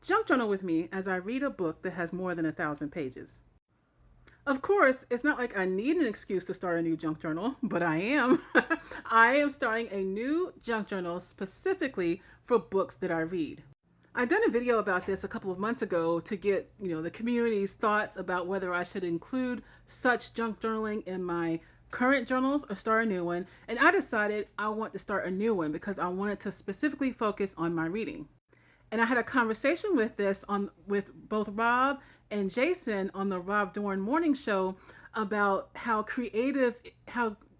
Junk journal with me as I read a book that has more than 1,000 pages. Of course, it's not like I need an excuse to start a new junk journal, but I am. I am starting a new junk journal specifically for books that I read. I done a video about this a couple of months ago to get, the community's thoughts about whether I should include such junk journaling in my current journals or start a new one. And I decided I want to start a new one because I wanted to specifically focus on my reading. And I had a conversation with both Rob and Jason on the Rob Dorn Morning Show about how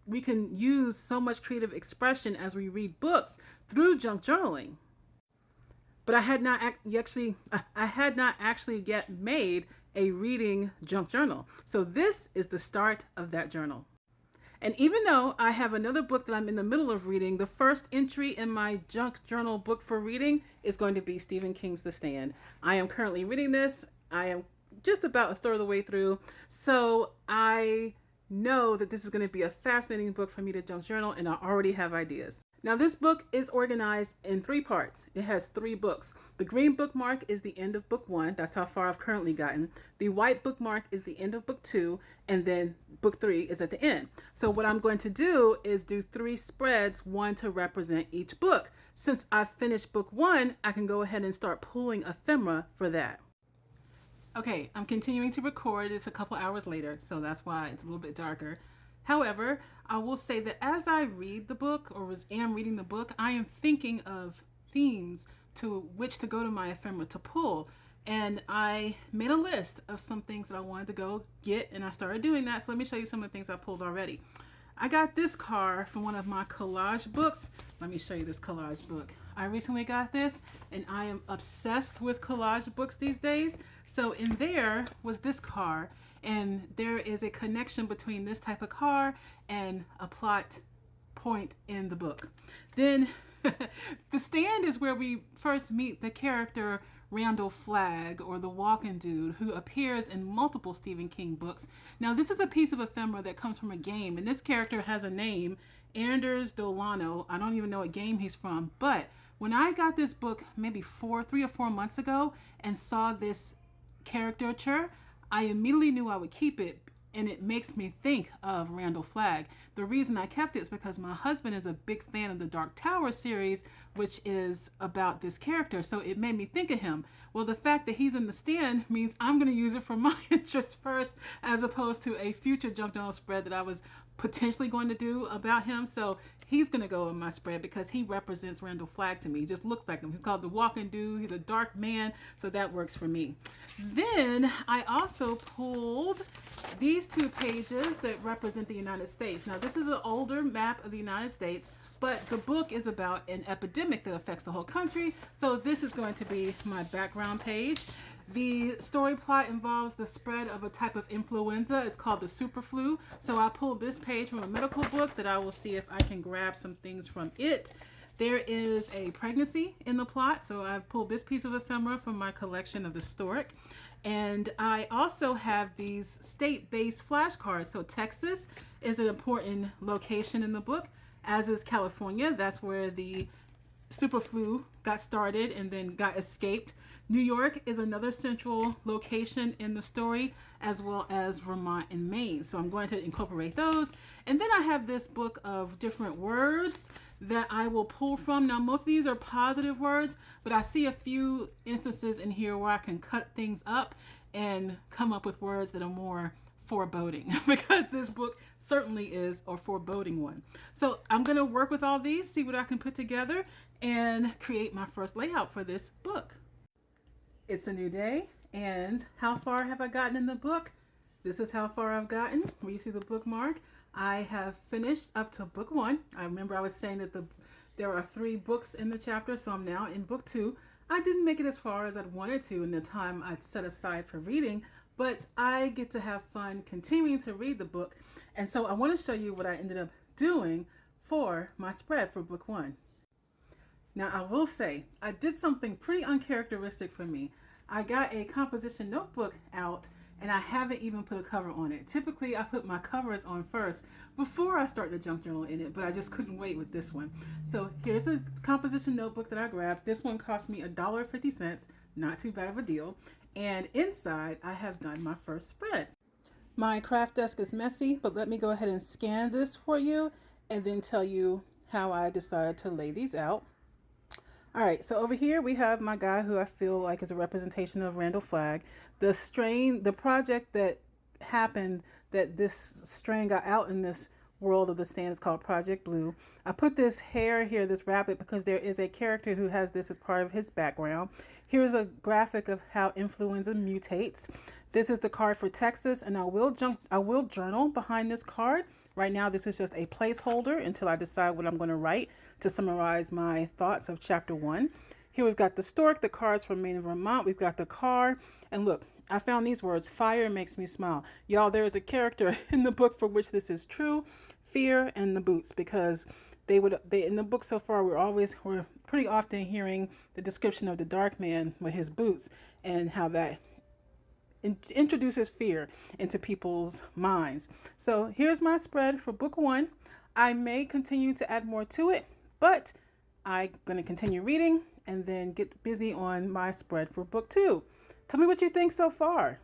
we can use so much creative expression as we read books through junk journaling. But I had not actually yet made a reading junk journal. So this is the start of that journal. And even though I have another book that I'm in the middle of reading, the first entry in my junk journal book for reading is going to be Stephen King's The Stand. I am currently reading this. I am just about a third of the way through. So I know that this is going to be a fascinating book for me to junk journal, and I already have ideas. Now, this book is organized in 3 parts. It has 3 books. The green bookmark is the end of book 1. That's how far I've currently gotten. The white bookmark is the end of book 2. And then book 3 is at the end. So what I'm going to do is do 3 spreads, one to represent each book. Since I've finished book 1, I can go ahead and start pulling ephemera for that. Okay, I'm continuing to record. It's a couple hours later, so that's why it's a little bit darker. However, I will say that as I read the book am reading the book, I am thinking of themes to which to go to my ephemera to pull. And I made a list of some things that I wanted to go get, and I started doing that. So let me show you some of the things I pulled already. I got this card from one of my collage books. Let me show you this collage book. I recently got this, and I am obsessed with collage books these days. So in there was this card, and there is a connection between this type of card and a plot point in the book. Then The Stand is where we first meet the character Randall Flagg, or the Walking Dude, who appears in multiple Stephen King books. Now, this is a piece of ephemera that comes from a game, and this character has a name, Anders Dolano. I don't even know what game he's from, but when I got this book maybe 3 or 4 months ago and saw this caricature, I immediately knew I would keep it, and it makes me think of Randall Flagg. The reason I kept it is because my husband is a big fan of the Dark Tower series, which is about this character, so it made me think of him. Well, the fact that he's in The Stand means I'm going to use it for my interest first, as opposed to a future junk journal spread that I was potentially going to do about him. So he's going to go in my spread because he represents Randall Flagg to me. He just looks like him. He's called the Walking Dude. He's a dark man, so that works for me. Then I also pulled these 2 pages that represent the United States. Now, this is an older map of the United States, but the book is about an epidemic that affects the whole country. So this is going to be my background page. The story plot involves the spread of a type of influenza. It's called the superflu. So I pulled this page from a medical book that I will see if I can grab some things from it. There is a pregnancy in the plot. So I've pulled this piece of ephemera from my collection of the Historic. And I also have these state-based flashcards. So Texas is an important location in the book, as is California. That's where the superflu got started and then got escaped. New York is another central location in the story, as well as Vermont and Maine. So I'm going to incorporate those. And then I have this book of different words that I will pull from. Now, most of these are positive words, but I see a few instances in here where I can cut things up and come up with words that are more foreboding, because this book certainly is a foreboding one. So I'm going to work with all these, see what I can put together, and create my first layout for this book. It's a new day, and how far have I gotten in the book? This is how far I've gotten. Where you see the bookmark, I have finished up to book 1. I remember I was saying that there are 3 books in the chapter, so I'm now in book 2. I didn't make it as far as I'd wanted to in the time I'd set aside for reading, but I get to have fun continuing to read the book. And so I want to show you what I ended up doing for my spread for book 1. Now, I will say, I did something pretty uncharacteristic for me. I got a composition notebook out and I haven't even put a cover on it. Typically, I put my covers on first before I start the junk journal in it, but I just couldn't wait with this one. So here's the composition notebook that I grabbed. This one cost me $1.50, not too bad of a deal. And inside, I have done my first spread. My craft desk is messy, but let me go ahead and scan this for you and then tell you how I decided to lay these out. All right, so over here we have my guy who I feel like is a representation of Randall Flagg. The project that happened that this strain got out in this world of the stand is called Project Blue. I put this hair here, this rabbit, because there is a character who has this as part of his background. Here's a graphic of how influenza mutates. This is the card for Texas, and I will journal behind this card. Right now, this is just a placeholder until I decide what I'm going to write to summarize my thoughts of chapter 1. Here we've got the stork, the cards from Maine and Vermont. We've got the car. And look, I found these words, fire makes me smile. Y'all, there is a character in the book for which this is true, Fear and the Boots, because they in the book so far, we're pretty often hearing the description of the dark man with his boots and how that introduces fear into people's minds. So here's my spread for book 1. I may continue to add more to it, but I'm going to continue reading and then get busy on my spread for book 2. Tell me what you think so far.